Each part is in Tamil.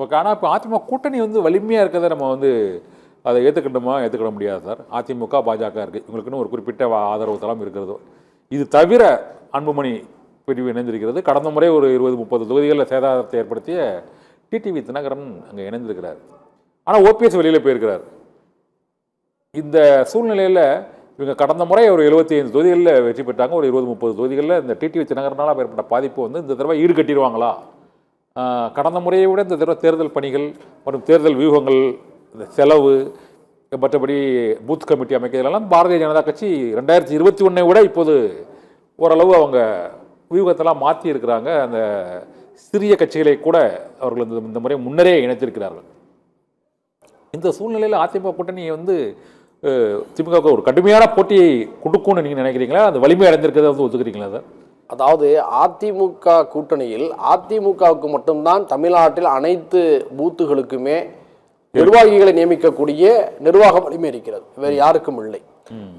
ஓகே. ஆனால் இப்போ அதிமுக கூட்டணி வந்து வலிமையாக இருக்கிறத நம்ம வந்து அதை ஏற்றுக்கணுமா ஏற்றுக்கிட முடியாது சார். அதிமுக பாஜக இருக்குது, இவங்களுக்குன்னு ஒரு குறிப்பிட்ட ஆதரவு தளம் இருக்கிறது. இது தவிர அன்புமணி பிரிவு இணைந்திருக்கிறது. கடந்த முறை ஒரு 20-30 தொகுதிகளில் சேதாரத்தை ஏற்படுத்திய டிடிவி தினகரன் அங்கே இணைந்திருக்கிறார். ஆனால் ஓபிஎஸ் வெளியில் போயிருக்கிறார். இந்த சூழ்நிலையில் இவங்க கடந்த முறை ஒரு 75 தொகுதிகளில் வெற்றி பெற்றாங்க. ஒரு 20-30 தொகுதிகளில் இந்த டிடிவி தினகரனால் ஏற்பட்ட பாதிப்பு வந்து இந்த தடவை ஈடு கட்டிடுவாங்களா? கடந்த முறையை விட இந்த தடவை தேர்தல் பணிகள் மற்றும் தேர்தல் வியூகங்கள், இந்த செலவு, மற்றபடி பூத் கமிட்டி அமைக்கிறதெல்லாம் பாரதிய ஜனதா கட்சி 2021 விட இப்போது ஓரளவு அவங்க வியூகத்தெல்லாம் மாற்றி இருக்கிறாங்க. அந்த சிறிய கட்சிகளை கூட அவர்கள் இந்த முறை முன்னரே இணைத்திருக்கிறார்கள். இந்த சூழ்நிலையில் அதிமுக கூட்டணியை வந்து திமுக ஒரு கடுமையான போட்டியை கொடுக்கும்னு நீங்கள் நினைக்கிறீங்களா? அந்த வலிமை அடைந்திருக்கிறத வந்து ஒத்துக்கிறீங்களா சார்? அதாவது அதிமுக கூட்டணியில் அதிமுகவுக்கு மட்டும்தான் தமிழ்நாட்டில் அனைத்து பூத்துகளுக்குமே நிர்வாகிகளை நியமிக்கக்கூடிய நிர்வாக வலிமை இருக்கிறது, வேறு யாருக்கும் இல்லை.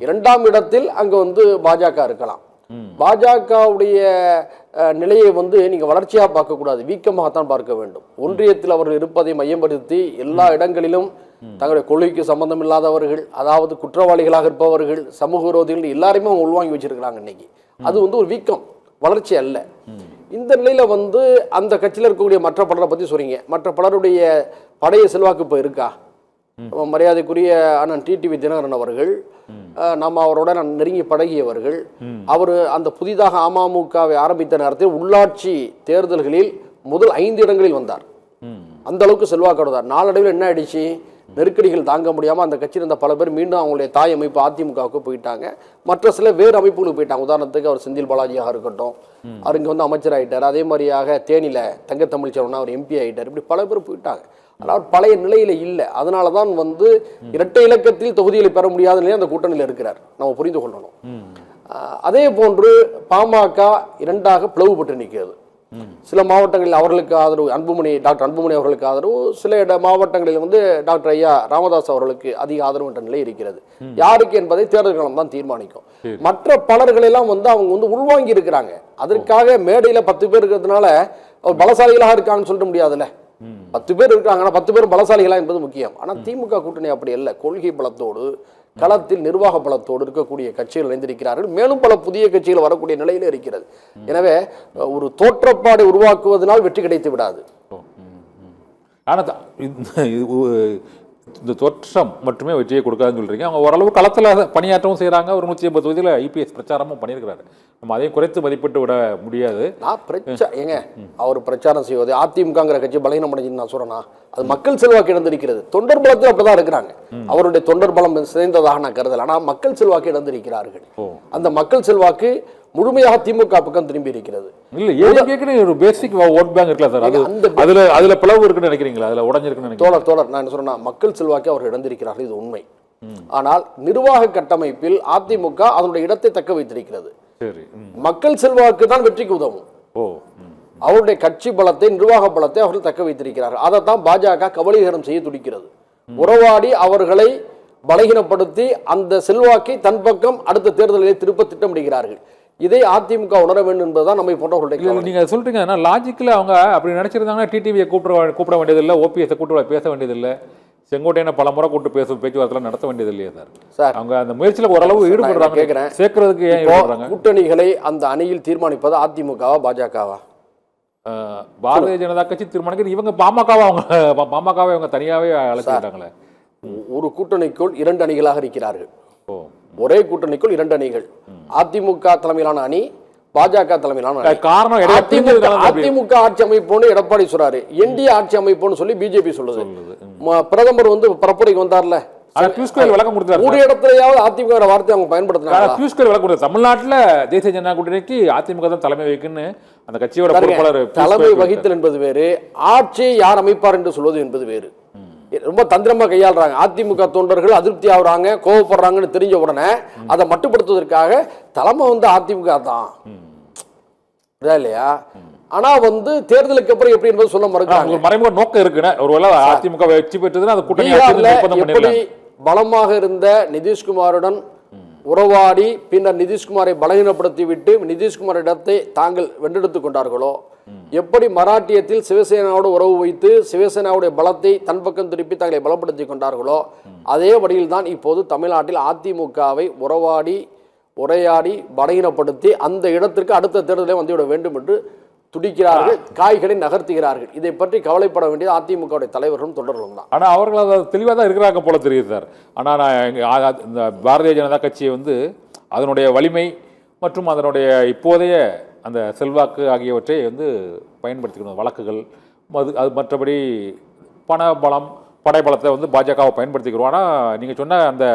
இரண்டாம் இடத்தில் அங்க வந்து பாஜக இருக்கலாம். பாஜகவுடைய நிலையை வந்து நீங்க வளர்ச்சியா பார்க்க கூடாது, வீக்கமாகத்தான் பார்க்க வேண்டும். ஒன்றியத்தில் அவர்கள் இருப்பதை மையப்படுத்தி எல்லா இடங்களிலும் தங்களுடைய கொள்கைக்கு சம்பந்தம் இல்லாதவர்கள், அதாவது குற்றவாளிகளாக இருப்பவர்கள், சமூக விரோதிகள் எல்லாரையுமே அவங்க உள்வாங்கி வச்சிருக்கிறாங்க இன்னைக்கு. அது வந்து ஒரு வீக்கம், வளர்ச்சி அல்ல. இந்த நிலையில வந்து அந்த கட்சியில் இருக்கக்கூடிய மற்ற பலரை பத்தி சொல்றீங்க. மற்ற பலருடைய படைய செல்வாக்கு இப்போ இருக்கா? மரியாதைக்குரிய அண்ணன் டிடிவி தினகரன் அவர்கள், நம்ம அவரோட நெருங்கி பழகியவர்கள். அவர் அந்த புதிதாக அமமுகவை ஆரம்பித்த நேரத்தில் உள்ளாட்சி தேர்தல்களில் முதல் 5 இடங்களில் வந்தார். அந்த அளவுக்கு செல்வாக்கு கொடுத்தார். நாளடைவில் என்ன ஆயிடுச்சு, நெருக்கடிகள் தாங்க முடியாமல் அந்த கட்சியில் இருந்த பல பேர் மீண்டும் அவங்களுடைய தாய் அமைப்பு அதிமுகவுக்கு போயிட்டாங்க. மற்ற சில வேறு அமைப்புகளுக்கு போயிட்டாங்க. உதாரணத்துக்கு அவர் செந்தில் பாலாஜியாக இருக்கட்டும், அவர் இங்கே வந்து அமைச்சர் ஆகிட்டார். அதே மாதிரியாக தேனியில் தங்கத்தமிழ்ச்செல்வன் அவர் எம்பி ஆகிட்டார். இப்படி பல பேர் போயிட்டாங்க. ஆனால் பழைய நிலையில் இல்லை. அதனால தான் வந்து இரட்டை இலக்கத்தில் தொகுதிகளை பெற முடியாத நிலையில் அந்த கூட்டணியில் இருக்கிறார். நம்ம புரிந்து கொள்ளணும். அதே போன்று பாமக 2ஆக பிளவுபட்டு நிற்கிறது. சில மாவட்டங்களில் அவர்களுக்கு ஆதரவு டாக்டர் அன்புமணி அவர்களுக்கு ஆதரவு, சில மாவட்டங்களில் வந்து டாக்டர் ஐயா ராமதாஸ் அவர்களுக்கு அதிக ஆதரவு என்ற நிலை இருக்கிறது. யாருக்கு என்பதை தேர்தல் காலம் தான் தீர்மானிக்கும். மற்ற பலர்களெல்லாம் வந்து அவங்க வந்து உள்வாங்கி இருக்கிறாங்க. அதற்காக மேடையில 10 பேர் இருக்கிறதுனால அவர் பலசாலிகளாக இருக்காங்கன்னு சொல்ல முடியாதுல்ல. 10 பேர் இருக்காங்க, 10 பேர் பலசாலிகளா என்பது முக்கியம். ஆனால் திமுக கூட்டணி அப்படி அல்ல. கொள்கை பலத்தோடு, களத்தில் நிர்வாக பலத்தோடு இருக்கக்கூடிய கட்சிகள் இணைந்திருக்கிறார்கள். மேலும் பல புதிய கட்சிகள் வரக்கூடிய நிலையில இருக்கிறது. எனவே ஒரு தோற்றப்பாடை உருவாக்குவதனால் வெற்றி கிடைத்து விடாது. ஆனால் இந்த தோற்றம் மட்டுமே வெற்றியை கொடுக்காதுன்னு சொல்றீங்க. அவங்க ஓரளவு களத்தில் பணியாற்றவும் செய்கிறாங்க. ஒரு 180 தொகுதியில் ஐபிஎஸ் பிரச்சாரமும் பண்ணியிருக்கிறாரு. நம்ம அதையும் குறைத்து மதிப்பிட்டு விட முடியாது. ஏங்க அவர் பிரச்சாரம் செய்வது அதிமுகங்கிற கட்சி பலகீனம் அடைஞ்சுன்னு நான் சொல்றேன்னா, அது மக்கள் செல்வாக்கு இழந்திருக்கிறது. தொண்டர் பலத்தில் அப்படிதான் இருக்கிறாங்க. அவருடைய தொண்டர் பலம் சிதைந்ததாக நான் கருதல. ஆனால் மக்கள் செல்வாக்கு இழந்திருக்கிறார்கள். அந்த மக்கள் செல்வாக்கு முழுமையாக திமுக பக்கம் திரும்பி இருக்கிறது. இல்ல ஏற்கனவே ஒரு பேசிக் ஓட் பேங்க் இருக்குல்ல சார், அதுல பிளவு இருக்குன்னு நினைக்கிறீங்களா? அதுல உடைஞ்சிருக்குன்னு நினைக்கிறீங்க? தோழர் நான் என்ன சொன்னா, மக்கள் செல்வாக்கை அவர்கள் இழந்திருக்கிறார்கள், இது உண்மை. ஆனால் நிர்வாக கட்டமைப்பில் அதிமுக அதனுடைய இடத்தை தக்க வைத்திருக்கிறது. மக்கள் செல்வாக்கு தான் வெற்றிக்கு உதவும். அவருடைய கட்சி பலத்தை, நிர்வாக பலத்தை அவர்கள் தக்க வைத்திருக்கிறார்கள். அதைத்தான் பாஜக கபலீகரம் செய்ய துடிக்கிறது. உறவாடி அவர்களை பலகீனப்படுத்தி அந்த செல்வாக்கை தன் பக்கம் அடுத்த தேர்தலில் திருப்ப திட்டமிடுகிறார்கள். இதை அதிமுக உணர வேண்டும் என்பதுதான் நம்ம போட்டவர்களுடைய. நீங்க சொல்றீங்க லாஜிக்கல அவங்க அப்படி நினைச்சிருந்தாங்கன்னா டிடிவியை கூப்பிட வேண்டியதில்லை, ஓபிஎஸ் கூப்பிட பேச வேண்டியதில்லை, செங்கோட்டையனை பல முறை கூட்டு பேச்சுவார்த்தை நடத்த வேண்டியது இல்லையா சார்? அவங்க அந்த முயற்சியில் ஓரளவு ஈடுபடுறாங்க. கேட்கிறேன், சேர்க்கறதுக்கு கூட்டணிகளை அந்த அணியில் தீர்மானிப்பது அதிமுகவா பாஜகவா? பாரதிய ஜனதா கட்சி தீர்மானிக்கிறது. இவங்க பாமகவை அவங்க தனியாவே அழைச்சிட்டாங்களே. ஒரு கூட்டணிக்குள் 2 அணிகளாக இருக்கிறார்கள். ஒரே கூட்டணிக்குள் 2 அணிகள். அதிமுக தலைமையிலான அணி, பாஜக தலைமையிலான அணி. காரணம் அதிமுக ஆட்சி அமைப்போன்னு எடப்பாடி சொல்றாரு, என்டிஏ ஆட்சி அமைப்போன்னு சொல்லி பிஜேபி சொல்லுது. பிரதமர் வந்து பரப்புரைக்கு வந்தார்ல, ஒரு இடத்துலயாவது அதிமுக வார்த்தை அவங்க பயன்படுத்தினாங்க. தமிழ்நாட்டில் தேசிய ஜனதா கூட்டணிக்கு அதிமுக தான் தலைமை வைக்குன்னு அந்த கட்சியோட தலைமை வகித்தல் என்பது வேறு, ஆட்சியை யார் அமைப்பார் என்று சொல்வது என்பது வேறு. ரொம்ப தந்திரமா கையாளுறாங்க. அதிமுக தொண்டர்கள் அதிருப்தி ஆகுறாங்க, கோவப்படுறாங்கன்னு தெரிஞ்ச உடனே அதை மட்டுப்படுத்துவதற்காக தலைமை வந்து அதிமுக தான் இல்லையா? ஆனா வந்து தேர்தலுக்கு அப்புறம் எப்படி என்பது சொல்ல மறுக்கிறாங்க. மறைமுக நோக்கம் இருக்குன்னு. ஒருவேளை அதிமுக வெற்றி பெற்றதுன்னா அது கூட்டணி எப்படி பலமாக இருந்த நிதிஷ்குமாருடன் உறவாடி பின்னர் நிதிஷ்குமாரை பலகீனப்படுத்தி விட்டு நிதிஷ்குமார் இடத்தை தாங்கள் வென்றெடுத்துக் கொண்டார்களோ, எப்படி மராட்டியத்தில் சிவசேனாவோடு உறவு வைத்து சிவசேனாவுடைய பலத்தை தன் பக்கம் திருப்பி தங்களை பலப்படுத்தி கொண்டார்களோ அதே வழியில் தான் இப்போது தமிழ்நாட்டில் அதிமுகவை உரையாடி பலகீனப்படுத்தி அந்த இடத்திற்கு அடுத்த தேர்தலை வந்துவிட வேண்டும் என்று துடிக்கிறார்கள், காய்களை நகர்த்துகிறார்கள். இதை பற்றி கவலைப்பட வேண்டியது அதிமுகவுடைய தலைவர்களும் தொண்டர்களும் தான். ஆனால் அவர்கள் அதை தெளிவாக தான் இருக்கிறாங்க போல தெரியுது சார். ஆனால் நான் இந்த பாரதிய ஜனதா கட்சியை வந்து அதனுடைய வலிமை மற்றும் அதனுடைய இப்போதைய அந்த செல்வாக்கு ஆகியவற்றை வந்து பயன்படுத்திக்கணும். வழக்குகள் அது மற்றபடி பணபலம் படைபலத்தை வந்து பாஜகவை பயன்படுத்திக்கிறோம். ஆனால் நீங்கள் சொன்ன அந்த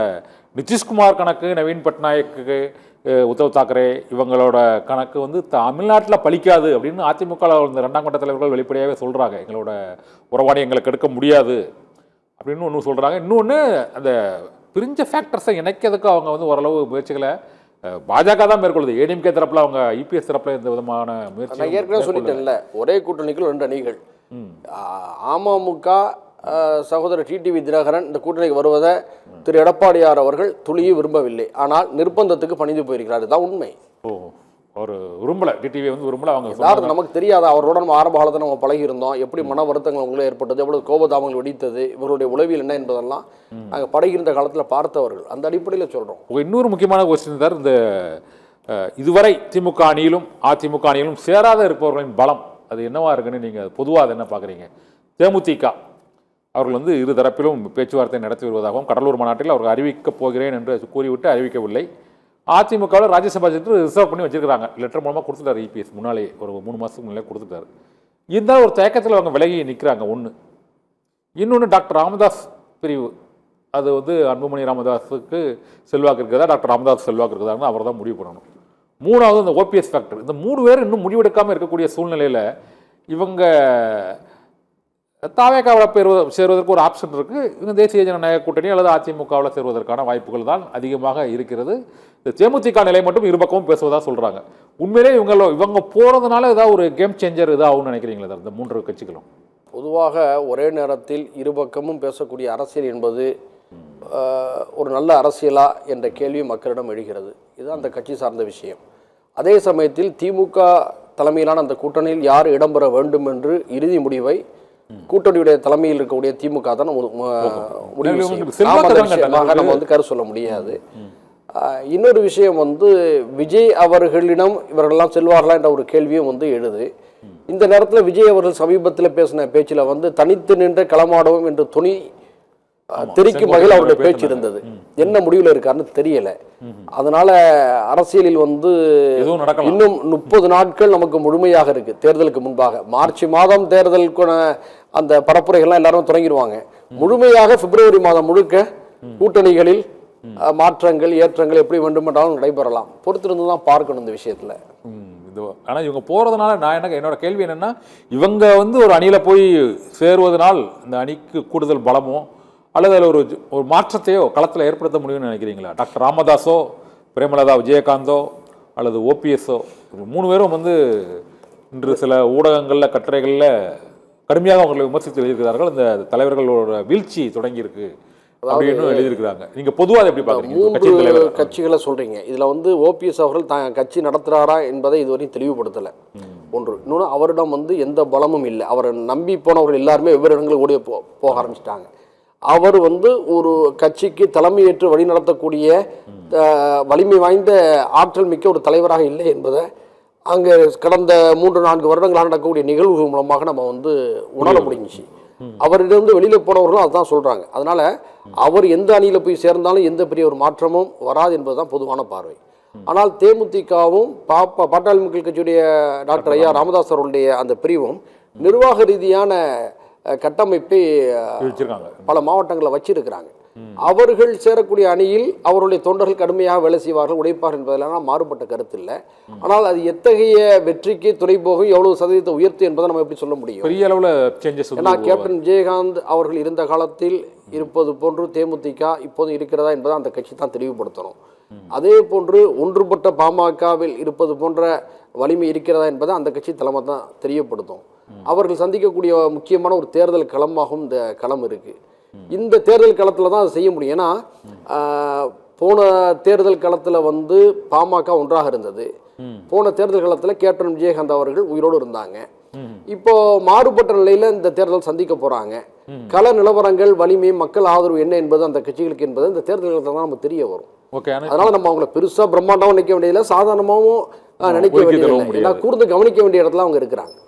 நிதிஷ்குமார் கணக்கு, நவீன் பட்நாயக்கு, உத்தவ் தாக்கரே இவங்களோட கணக்கு வந்து தமிழ்நாட்டில் பலிக்காது அப்படின்னு அதிமுக இந்த 2ஆம் கட்ட தலைவர்கள் வெளிப்படையாகவே சொல்கிறாங்க. எங்களோட உறவாடி எங்களுக்கு எடுக்க முடியாது அப்படின்னு ஒன்று சொல்கிறாங்க. இன்னொன்று அந்த பிரிஞ்ச ஃபேக்டர்ஸை இணைக்கிறதுக்கு அவங்க வந்து ஓரளவு முயற்சிகளை பாஜக தான் மேற்கொள்ளுது. ஏடிஎம்கே தரப்பில் அவங்க இபிஎஸ் தரப்பில் எந்த விதமான முயற்சி. நான் ஏற்கனவே சொல்லிட்டேன்ல, ஒரே கூட்டணிக்குள் 2 அணிகள். அமமுக சகோதரர் டிடிவி தினகரன் இந்த கூட்டணிக்கு வருவதை திரு எடப்பாடியார் அவர்கள் துளியும் விரும்பவில்லை. ஆனால் நிர்பந்தத்துக்கு பணிந்து போயிருக்கிறார். இதுதான் உண்மை. ஒரு விரும்பலை, டிடிவி வந்து விரும்பலை. அவங்க யாரும் நமக்கு தெரியாத அவரோட நம்ம ஆரம்ப காலத்தில் நம்ம பழகி இருந்தோம். எப்படி மன வருத்தங்கள் உங்களே ஏற்பட்டது, எவ்வளவு கோபதாபங்கள் வெடித்தது, இவருடைய உளவியல் என்ன என்பதெல்லாம் நாங்கள் பழகிருந்த காலத்தில் பார்த்தவர்கள். அந்த அடிப்படையில் சொல்கிறோம். இன்னொரு முக்கியமான கொஸ்டின் சார், இந்த இதுவரை திமுக அணியிலும் அதிமுக அணியிலும் சேராத இருப்பவர்களின் பலம் அது என்னவா இருக்குன்னு நீங்கள் பொதுவாக அதை என்ன பார்க்குறீங்க? தேமுதிக அவர்கள் வந்து இரு தரப்பிலும் பேச்சுவார்த்தை நடத்தி வருவதாகவும் கடலூர் மாநாட்டில் அவர்கள் அறிவிக்கப் போகிறேன் என்று கூறிவிட்டு அறிவிக்கவில்லை. அதிமுகவில் ராஜ்யசபா சீட்டு ரிசர்வ் பண்ணி வச்சிருக்காங்க. லெட்டர் மூலமாக கொடுத்துட்டாரு இபிஎஸ். முன்னாலே ஒரு 3 மாதத்துக்கு முன்னாலே கொடுத்துட்டாரு. இருந்தாலும் ஒரு தயக்கத்தில் அவங்க விலகி நிற்கிறாங்க. ஒன்று. இன்னொன்று டாக்டர் ராமதாஸ் பிரிவு, அது வந்து அன்புமணி ராமதாஸுக்கு செல்வாக்கு இருக்கிறதா, டாக்டர் ராமதாஸ் செல்வாக்கு இருக்கிறதான்னு அவர் தான் முடிவு பண்ணணும். 3வது இந்த ஓபிஎஸ் ஃபேக்டர். இந்த 3 பேர் இன்னும் முடிவெடுக்காமல் இருக்கக்கூடிய சூழ்நிலையில் இவங்க தாவேக்காவில் சேருவதற்கு ஒரு ஆப்ஷன் இருக்குது. இவங்க தேசிய ஜனநாயக கூட்டணி அல்லது அதிமுகவில் சேருவதற்கான வாய்ப்புகள் தான் அதிகமாக இருக்கிறது. இந்த தேமுதிக நிலை மட்டும் இருபக்கமும் பேசுவதாக சொல்கிறாங்க. உண்மையிலே இவங்க போகிறதுனால ஏதாவது ஒரு கேம் சேஞ்சர் இதாகும்னு நினைக்கிறீங்களா சார் இந்த 3 கட்சிகளும்? பொதுவாக ஒரே நேரத்தில் இருபக்கமும் பேசக்கூடிய அரசியல் என்பது ஒரு நல்ல அரசியலா என்ற கேள்வி மக்களிடம் எழுகிறது. இதுதான் அந்த கட்சி சார்ந்த விஷயம். அதே சமயத்தில் திமுக தலைமையிலான அந்த கூட்டணியில் யார் இடம்பெற வேண்டும் என்று இறுதி முடிவை கூட்டணியுடைய தலைமையில் இருக்கக்கூடிய திமுக தான் முடிவு நம்ம வந்து கரு சொல்ல முடியாது. இன்னொரு விஷயம் வந்து விஜய் அவர்களிடம் இவர்கள்லாம் செல்வார்களா என்ற ஒரு கேள்வியும் வந்து எழுது. இந்த நேரத்தில் விஜய் அவர்கள் சமீபத்தில் பேசின பேச்சில் வந்து தனித்து நின்ற களமாடவும் என்று துணி தெரிக்கும் வகையில் அவருடைய பேச்சு இருந்தது. என்ன முடிவில் இருக்காருன்னு தெரியல. அதனால அரசியலில் வந்து இன்னும் 30 நாட்கள் நமக்கு முழுமையாக இருக்கு தேர்தலுக்கு முன்பாக. மார்ச் மாதம் தேர்தலுக்கான அந்த பரப்புரைகள்லாம் எல்லாரும் தொடங்கிடுவாங்க. முழுமையாக பிப்ரவரி மாதம் முழுக்க கூட்டணிகளில் மாற்றங்கள் ஏற்றங்கள் எப்படி வேண்டுமென்றாலும் நடைபெறலாம். பொறுத்திருந்து தான் பார்க்கணும் இந்த விஷயத்துல. ஆனால் இவங்க போகிறதுனால நான் என்னோட கேள்வி என்னன்னா, இவங்க வந்து ஒரு அணியில் போய் சேருவதனால் இந்த அணிக்கு கூடுதல் பலமோ அல்லது அதில் ஒரு மாற்றத்தையோ களத்தில் ஏற்படுத்த முடியும்னு நினைக்கிறீங்களா? டாக்டர் ராமதாஸோ, பிரேமலதா விஜயகாந்தோ அல்லது ஓபிஎஸ்ஓ 3 பேரும் வந்து இன்று சில ஊடகங்களில் கட்டுரைகளில் கடுமையாக அவங்களை விமர்சித்து எழுதியிருக்கிறார்கள். இந்த தலைவர்களோட வீழ்ச்சி தொடங்கியிருக்கு அப்படின்னு எழுதியிருக்கிறாங்க. நீங்கள் பொதுவாக எப்படி பார்க்குறீங்க? 3 கட்சிகளை சொல்கிறீங்க. இதில் வந்து ஓபிஎஸ் அவர்கள் தான் கட்சி நடத்துகிறாரா என்பதை இதுவரையும் தெளிவுபடுத்தலை. ஒன்று. இன்னொன்று, அவரிடம் வந்து எந்த பலமும் இல்லை. அவரை நம்பி போனவர்கள் எல்லாருமே வெவ்வேறு இடங்களுக்கு ஓடி போக ஆரம்பிச்சிட்டாங்க. அவர் வந்து ஒரு கட்சிக்கு தலைமையேற்று வழிநடத்தக்கூடிய வலிமை வாய்ந்த ஆற்றல் மிக்க ஒரு தலைவராக இல்லை என்பதை அங்கே கடந்த 3-4 வருடங்களாக நடக்கக்கூடிய நிகழ்வுகள் மூலமாக நம்ம வந்து உணர முடிஞ்சிச்சு. அவரிடம் வெளியில் போனவர்களும் அதுதான் சொல்கிறாங்க. அதனால் அவர் எந்த அணியில் போய் சேர்ந்தாலும் எந்த பெரிய ஒரு மாற்றமும் வராது என்பதுதான் பொதுவான பார்வை. ஆனால் தேமுதிகவும் பாட்டாளி மக்கள் கட்சியுடைய டாக்டர் ஐயா ராமதாஸ் அவர்களுடைய அந்த பிரிவும் நிர்வாக ரீதியான கட்டமைப்பை பல மாவட்டங்களில் வச்சிருக்கிறாங்க. அவர்கள் சேரக்கூடிய அணியில் அவருடைய தொண்டர்கள் கடுமையாக வேலை செய்வார்கள், உழைப்பார்கள் என்பதெல்லாம் மாறுபட்ட கருத்து இல்லை. ஆனால் அது எத்தகைய வெற்றிக்கு துணை போகும், எவ்வளவு சதவீதத்தை உயர்த்து என்பதை நம்ம எப்படி சொல்ல முடியும்? பெரிய அளவில் சேஞ்சஸ். ஏன்னா கேப்டன் விஜயகாந்த் அவர்கள் இருந்த காலத்தில் இருப்பது போன்று தேமுதிக இப்போது இருக்கிறதா என்பதை அந்த கட்சி தான் தெளிவுபடுத்தணும். அதே போன்று ஒன்றுபட்ட பாமகவில் இருப்பது போன்ற வலிமை இருக்கிறதா என்பதை அந்த கட்சி தலைமை தான் தெரியப்படுத்தும். அவர்கள் சந்திக்கக்கூடிய முக்கியமான ஒரு தேர்தல் களமாகவும் இந்த களம் இருக்கு. இந்த தேர்தல் களத்தில் தான் அதை செய்ய முடியும். ஏன்னா போன தேர்தல் களத்தில் வந்து பாமக ஒன்றாக இருந்தது. போன தேர்தல் களத்தில் கேப்டன் விஜயகாந்த் அவர்கள் உயிரோடு இருந்தாங்க. இப்போ மாறுபட்ட நிலையில இந்த தேர்தல் சந்திக்க போறாங்க. கள நிலவரங்கள், வலிமை, மக்கள் ஆதரவு என்ன என்பது அந்த கட்சிகளுக்கு என்பது இந்த தேர்தல்கள் தான் நமக்கு தெரிய வரும். ஓகே. அதனால நம்ம அவங்கள பெருசா பிரம்மாண்டமா நினைக்க வேண்டியதில்லை, சாதாரணமாகவும் நினைக்க வேண்டியதில்லை. கூர்ந்து கவனிக்க வேண்டிய இடத்துல அவங்க இருக்கிறாங்க.